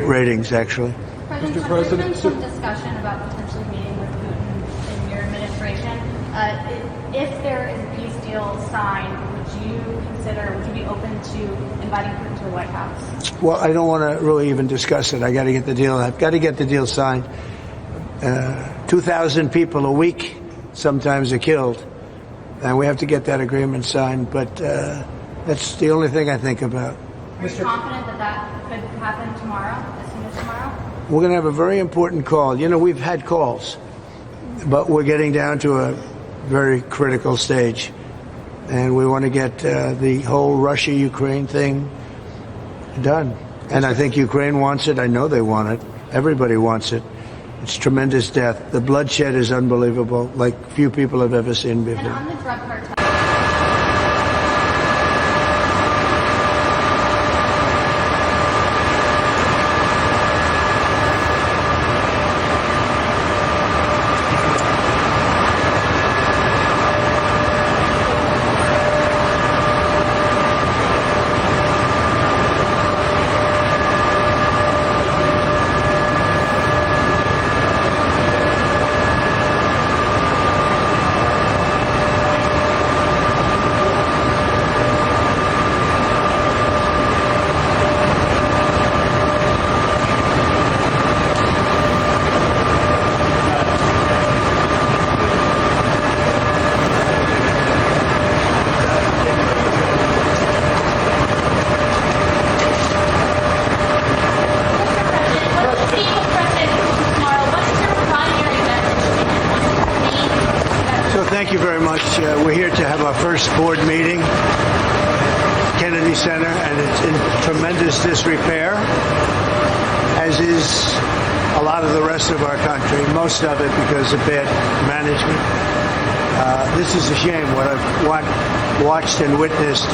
ratings, actually. Mr. President, there's been some discussion about potentially meeting with Putin in your administration. If there is a peace deal signed, would you be open to inviting Putin to the White House? Well, I don't want to really even discuss it. I've got to get the deal signed. 2,000 people a week sometimes are killed, and we have to get that agreement signed. But that's the only thing I think about. Are you confident that could happen tomorrow, as soon as tomorrow? We're going to have a very important call. You know, we've had calls, but we're getting down to a very critical stage. And we want to get the whole Russia-Ukraine thing done. And I think Ukraine wants it. I know they want it. Everybody wants it. It's tremendous death. The bloodshed is unbelievable, like few people have ever seen before. And on the drug cartel. Thank you very much. We're here to have our first board meeting, Kennedy Center, and it's in tremendous disrepair, as is a lot of the rest of our country, most of it because of bad management. This is a shame what I've watched and witnessed.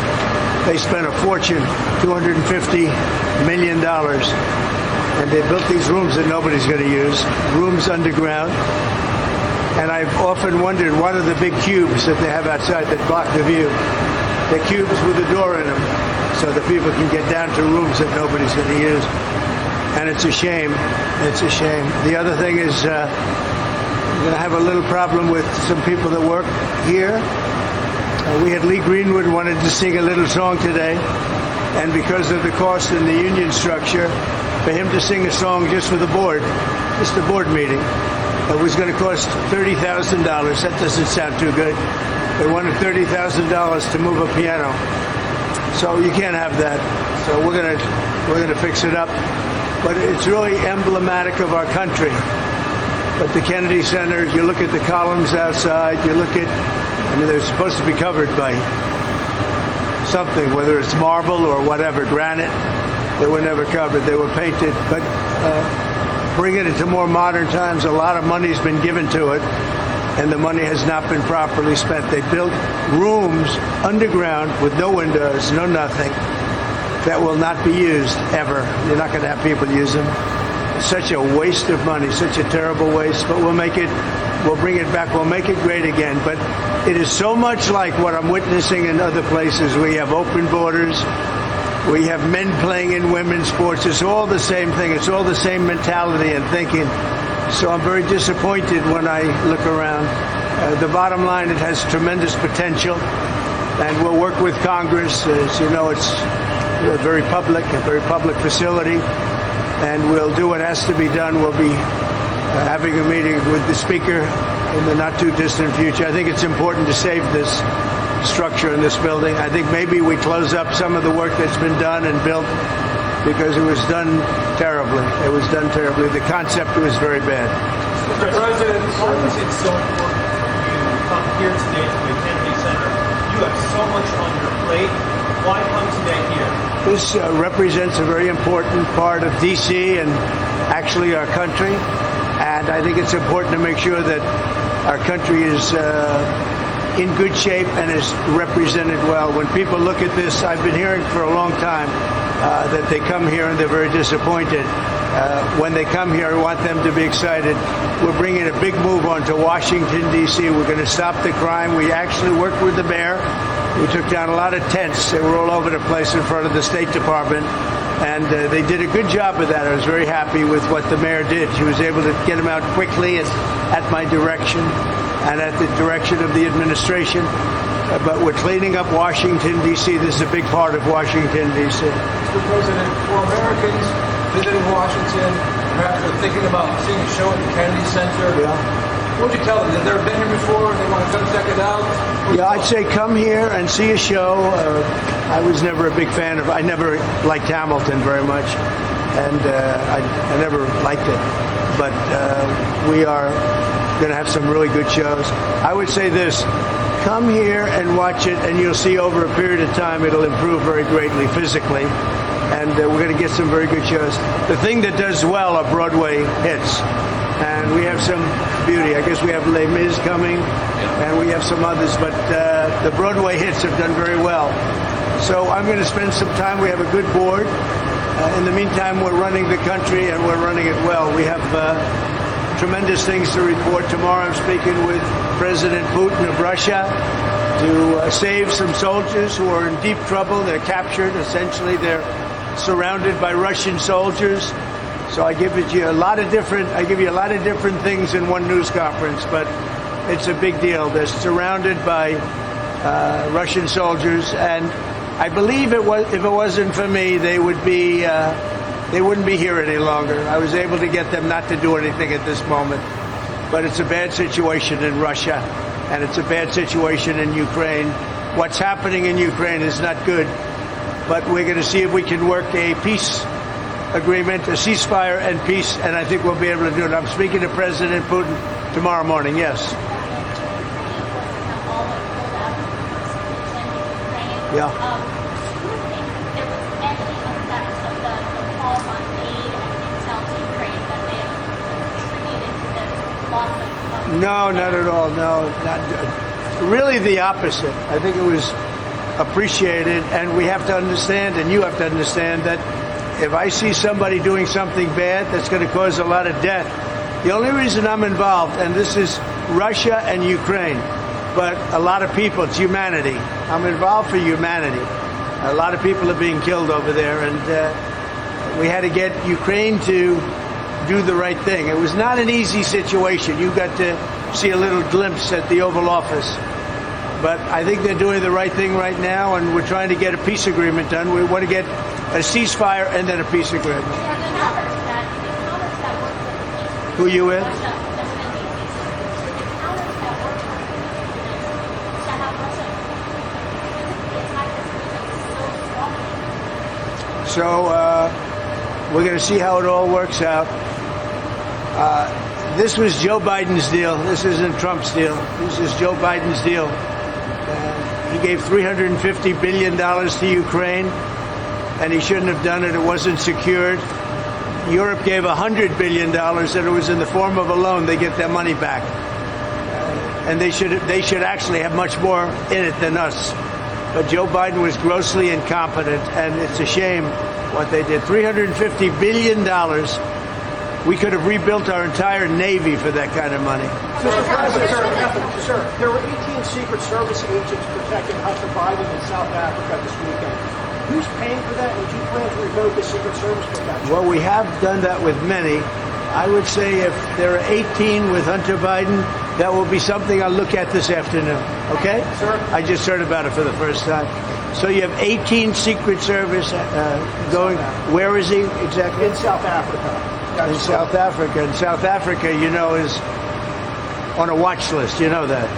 They spent a fortune, $250 million, and they built these rooms that nobody's going to use, rooms underground. And I've often wondered, what are the big cubes that they have outside that block the view? They're cubes with a door in them so that people can get down to rooms that nobody's going to use. And it's a shame. It's a shame. The other thing is we're going to have a little problem with some people that work here. We had Lee Greenwood wanted to sing a little song today. And because of the cost in the union structure, for him to sing a song just for the board, just the board meeting, it was going to cost $30,000. That doesn't sound too good. They wanted $30,000 to move a piano. So you can't have that. So we're going to fix it up. But it's really emblematic of our country. But the Kennedy Center, you look at the columns outside, you look at, they're supposed to be covered by something, whether it's marble or whatever, granite. They were never covered. They were painted. But bring it into more modern times. A lot of money's been given to it, and the money has not been properly spent. They built rooms underground with no windows, no nothing, that will not be used ever. You're not going to have people use them. It's such a waste of money, such a terrible waste, but we'll bring it back, we'll make it great again. But it is so much like what I'm witnessing in other places. We have open borders. We have men playing in women's sports. It's all the same thing. It's all the same mentality and thinking. So I'm very disappointed when I look around. The bottom line, it has tremendous potential, and we'll work with Congress. As you know, it's a very public facility, and we'll do what has to be done. We'll be having a meeting with the Speaker in the not-too-distant future. I think it's important to save this structure in this building. I think maybe we close up some of the work that's been done and built because it was done terribly. It was done terribly. The concept was very bad. Mr. President, why was it so important for you to come here today to the Kennedy Center? You have so much on your plate. Why come today here? This represents a very important part of D.C. and actually our country. And I think it's important to make sure that our country is in good shape and is represented well. When people look at this, I've been hearing for a long time that they come here and they're very disappointed. When they come here, I want them to be excited. We're bringing a big move onto Washington, D.C. We're going to stop the crime. We actually worked with the mayor. We took down a lot of tents. They were all over the place in front of the State Department. And they did a good job of that. I was very happy with what the mayor did. She was able to get them out quickly at my direction and at the direction of the administration. But we're cleaning up Washington, D.C. This is a big part of Washington, D.C. Mr. President, for Americans visiting Washington, perhaps they're thinking about seeing a show at the Kennedy Center. Yeah. What would you tell them? They've never been here before and they want to come check it out? Yeah, I'd say come here and see a show. I was never a big fan of, I never liked Hamilton very much, and I never liked it. But we are going to have some really good shows. I would say this, come here and watch it, and you'll see over a period of time it'll improve very greatly physically. And we're going to get some very good shows. The thing that does well are Broadway hits. And we have some beauty. I guess we have Les Mis coming, and we have some others, but the Broadway hits have done very well. So I'm going to spend some time. We have a good board. In the meantime, we're running the country, and we're running it well. We have tremendous things to report. Tomorrow I'm speaking with President Putin of Russia to save some soldiers who are in deep trouble. They're captured. Essentially, they're surrounded by Russian soldiers. So I give you a lot of different things in one news conference, but it's a big deal. They're surrounded by Russian soldiers, and I believe if it wasn't for me, they wouldn't be here any longer. I was able to get them not to do anything at this moment, but it's a bad situation in Russia, and it's a bad situation in Ukraine. What's happening in Ukraine is not good, but we're going to see if we can work a peace agreement, a ceasefire and peace, and I think we'll be able to do it. I'm speaking to President Putin tomorrow morning, yes. Yeah. Do you think there was any effect of the calls on aid and intel to Ukraine that may have contributed to this loss of No, not at all. No, really the opposite. I think it was appreciated, and we have to understand, and you have to understand, that if I see somebody doing something bad that's going to cause a lot of death, the only reason I'm involved, and this is Russia and Ukraine, but a lot of people, it's humanity. I'm involved for humanity. A lot of people are being killed over there, and we had to get Ukraine to do the right thing. It was not an easy situation. You got to see a little glimpse at the Oval Office. But I think they're doing the right thing right now, and we're trying to get a peace agreement done. We want to get a ceasefire and then a peace agreement. Who you with? So we're going to see how it all works out. This was Joe Biden's deal. This isn't Trump's deal. This is Joe Biden's deal. He gave $350 billion to Ukraine, and he shouldn't have done it. It wasn't secured. Europe gave $100 billion, and it was in the form of a loan. They get their money back. And they should actually have much more in it than us. But Joe Biden was grossly incompetent, and it's a shame what they did. $350 billion. We could have rebuilt our entire Navy for that kind of money. Sir, there were 18 Secret Service agents protecting Hunter Biden in South Africa this weekend. Who's paying for that? Would you plan to revoke the Secret Service protection? Well, we have done that with many. I would say if there are 18 with Hunter Biden, that will be something I'll look at this afternoon. Okay? Sir? I just heard about it for the first time. So you have 18 Secret Service going. Where is he exactly? In South Africa. In South Africa. And South Africa, you know, is on a watch list. You know that.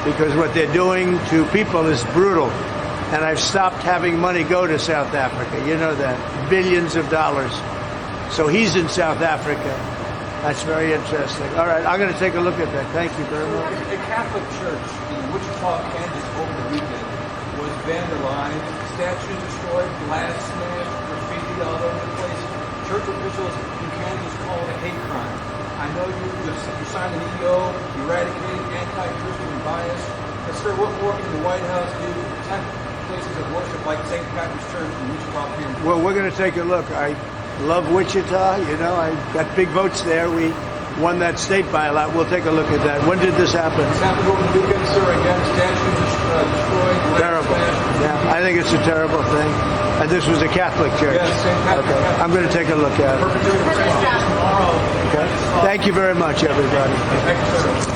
Because what they're doing to people is brutal. And I've stopped having money go to South Africa. You know that. Billions of dollars. So he's in South Africa. That's very interesting. All right, I'm going to take a look at that. Thank you very much. A Catholic church in Wichita, Kansas over the weekend was vandalized, statues destroyed, glass smashed, graffiti all over the place. Church officials in Kansas call it a hate crime. I know you signed an EO eradicating anti-Christian bias. But sir, what more can the White House do to protect places of worship like St. Patrick's Church in Wichita, Kansas? Well, we're going to take a look. I love Wichita. You know, I got big votes there. We won that state by a lot. We'll take a look at that. When did this happen? It's happened over the weekend, sir. Again, statues destroyed. Terrible. Yeah, I think it's a terrible thing. And this was a Catholic church? Yes, St. Patrick. Okay. I'm going to take a look at it. Tomorrow. Okay. Thank you very much, everybody. Thank you, sir.